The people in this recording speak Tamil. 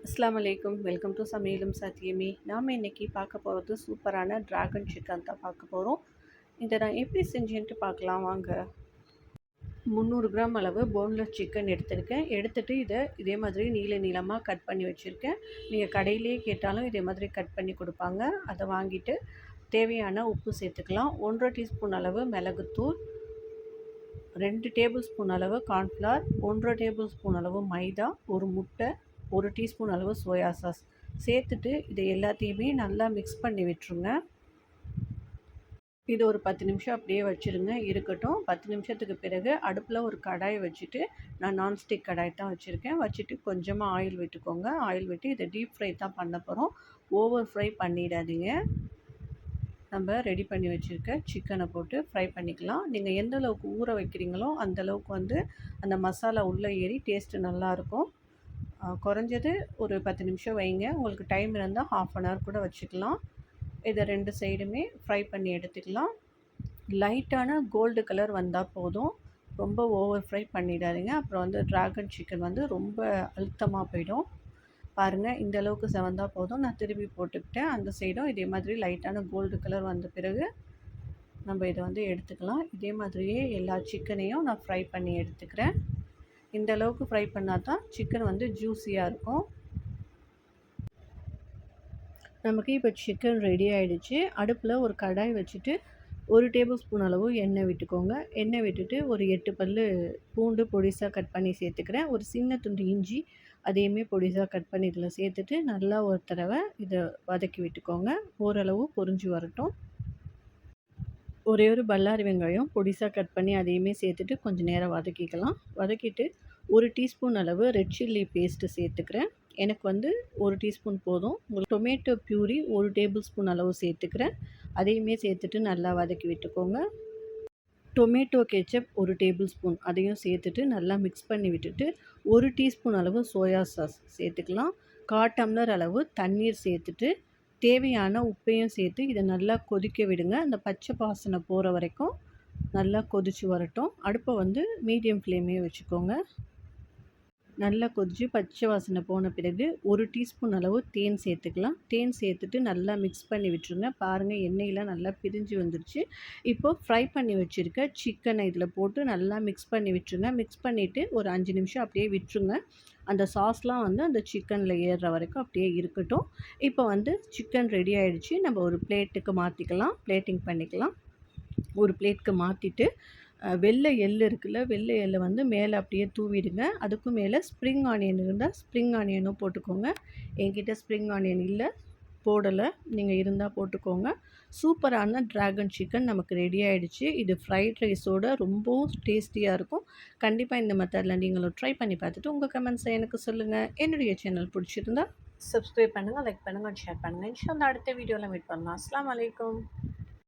அஸ்ஸலாமு அலைக்கும். வெல்கம் டு சமையலும் சத்தியமே. நாம் இன்றைக்கி பார்க்க போகிறது சூப்பரான ட்ராகன் சிக்கன் தான் பார்க்க போகிறோம். இதை நான் எப்படி செஞ்சேன்ட்டு பார்க்கலாம் வாங்க. 300 கிராம் அளவு போன்லெஸ் சிக்கன் எடுத்திருக்கேன். எடுத்துகிட்டு இதே மாதிரி நீளமாக கட் பண்ணி வச்சுருக்கேன். நீங்கள் கடையிலேயே கேட்டாலும் இதே மாதிரி கட் பண்ணி கொடுப்பாங்க. அதை வாங்கிட்டு தேவையான உப்பு சேர்த்துக்கலாம். 1.5 டீஸ்பூன் அளவு மிளகுத்தூள், 2 டேபிள் ஸ்பூன் அளவு கார்ன்ஃப்ளவர், 1 டேபிள் ஸ்பூன் அளவு மைதா, ஒரு முட்டை, 1 டீஸ்பூன் அளவு சோயா சாஸ் சேர்த்துட்டு இதை எல்லாத்தையுமே நல்லா மிக்ஸ் பண்ணி விட்டுருங்க. இது ஒரு 10 நிமிஷம் அப்படியே வச்சுருங்க, இருக்கட்டும். 10 நிமிஷத்துக்கு பிறகு அடுப்பில் ஒரு கடாய் வச்சுட்டு, நான் நான்ஸ்டிக் கடாய் தான் வச்சுருக்கேன். வச்சுட்டு கொஞ்சமாக ஆயில் விட்டுக்கோங்க. ஆயில் விட்டு இதை டீப் ஃப்ரை தான் பண்ண போகிறோம். ஓவர் ஃப்ரை பண்ணிடாதீங்க. நம்ம ரெடி பண்ணி வச்சுருக்க சிக்கனை போட்டு ஃப்ரை பண்ணிக்கலாம். நீங்கள் எந்த அளவுக்கு ஊற வைக்கிறீங்களோ அந்தளவுக்கு அந்த மசாலா உள்ளே ஏறி டேஸ்ட்டு நல்லாயிருக்கும். குறைஞ்சது ஒரு 10 நிமிஷம் வைங்க. உங்களுக்கு டைம் இருந்தால் ½ அன் ஹவர் கூட வச்சுக்கலாம். இதை 2 சைடுமே ஃப்ரை பண்ணி எடுத்துக்கலாம். லைட்டான கோல்டு கலர் வந்தால் போதும். ரொம்ப ஓவர் ஃப்ரை பண்ணிடாதீங்க. அப்புறம் ட்ராகன் சிக்கன் ரொம்ப அழுத்தமாக போயிடும். பாருங்கள், இந்த அளவுக்கு செவந்தால் போதும். நான் திருப்பி போட்டுக்கிட்டேன். அந்த சைடும் இதே மாதிரி லைட்டான கோல்டு கலர் வந்த பிறகு நம்ம இதை எடுத்துக்கலாம். இதே மாதிரியே எல்லா சிக்கனையும் நான் ஃப்ரை பண்ணி எடுத்துக்கிறேன். இந்த அளவுக்கு ஃப்ரை பண்ணால் தான் சிக்கன் ஜூஸியாக இருக்கும். நமக்கு இப்போ சிக்கன் ரெடி ஆகிடுச்சு. அடுப்பில் ஒரு கடாய் வச்சுட்டு 1 டேபிள் ஸ்பூன் அளவு எண்ணெய் விட்டுக்கோங்க. எண்ணெய் விட்டுட்டு ஒரு 8 பல் பூண்டு பொடிசாக கட் பண்ணி சேர்த்துக்கிறேன். ஒரு சின்ன துண்டு இஞ்சி அதையுமே பொடிசாக கட் பண்ணி இதில் சேர்த்துட்டு நல்லா ஒரு தடவை இதை வதக்கி விட்டுக்கோங்க. ஓரளவு பொரிஞ்சு வரட்டும். ஒரே ஒரு பல்லாரி வெங்காயம் பொடிசாக கட் பண்ணி அதையுமே சேர்த்துட்டு கொஞ்சம் நேரம் வதக்கிக்கலாம். வதக்கிட்டு 1 டீஸ்பூன் அளவு ரெட் சில்லி பேஸ்ட்டு சேர்த்துக்கிறேன். எனக்கு 1 டீஸ்பூன் போதும். உங்களுக்கு டொமேட்டோ பியூரி 1 டேபிள் ஸ்பூன் அளவு சேர்த்துக்கிறேன். அதையுமே சேர்த்துட்டு நல்லா வதக்கி விட்டுக்கோங்க. டொமேட்டோ கெச்சப் 1 டேபிள் ஸ்பூன் அதையும் சேர்த்துட்டு நல்லா மிக்ஸ் பண்ணி விட்டுட்டு 1 டீஸ்பூன் அளவு சோயா சாஸ் சேர்த்துக்கலாம். 1/4 டம்ளர் அளவு தண்ணீர் சேர்த்துட்டு தேவையான உப்பையும் சேர்த்து இதை நல்லா கொதிக்க விடுங்க. அந்த பச்சை வாசனை போகிற வரைக்கும் நல்லா கொதித்து வரட்டும். அடுப்பை மீடியம் ஃப்ளேமே வச்சுக்கோங்க. நல்லா கொதித்து பச்சை வாசனை போன பிறகு 1 டீஸ்பூன் அளவு தேன் சேர்த்துக்கலாம். தேன் சேர்த்துட்டு நல்லா மிக்ஸ் பண்ணி விட்டுருங்க. பாருங்கள், எண்ணெயெலாம் நல்லா பிரிஞ்சு வந்துருச்சு. இப்போது ஃப்ரை பண்ணி வச்சுருக்க சிக்கனை இதில் போட்டு நல்லா மிக்ஸ் பண்ணி விட்டுருங்க. மிக்ஸ் பண்ணிவிட்டு ஒரு 5 நிமிஷம் அப்படியே விட்டுருங்க. அந்த சாஸ்லாம் அந்த சிக்கனில் ஏறுற வரைக்கும் அப்படியே இருக்கட்டும். இப்போ சிக்கன் ரெடி ஆகிடுச்சு. நம்ம ஒரு பிளேட்டுக்கு மாற்றிக்கலாம். பிளேட்டிங் பண்ணிக்கலாம். ஒரு பிளேட்டுக்கு மாற்றிட்டு வெள்ளை எள் இருக்குல்ல, வெள்ளை எள்ளை மேலே அப்படியே தூவிடுங்க. அதுக்கும் மேலே ஸ்ப்ரிங் ஆனியன் இருந்தால் ஸ்ப்ரிங் ஆனியனும் போட்டுக்கோங்க. என்கிட்ட ஸ்ப்ரிங் ஆனியன் இல்லை, போடலை. நீங்கள் இருந்தால் போட்டுக்கோங்க. சூப்பரான ட்ராகன் சிக்கன் நமக்கு ரெடி ஆகிடுச்சு. இது ஃப்ரைட் ரைஸோடு ரொம்பவும் டேஸ்டியாக இருக்கும். கண்டிப்பாக இந்த மெத்தடில் நீங்களும் ட்ரை பண்ணி பார்த்துட்டு உங்கள் கமெண்ட்ஸை எனக்கு சொல்லுங்கள். என்னுடைய சேனல் பிடிச்சிருந்தா சப்ஸ்கிரைப் பண்ணுங்கள், லைக் பண்ணுங்கள், ஷேர் பண்ணுங்கள். இன்ஷால்லா அடுத்த வீடியோவில் மீட் பண்ணலாம். அஸ்ஸலாமு அலைக்கும்.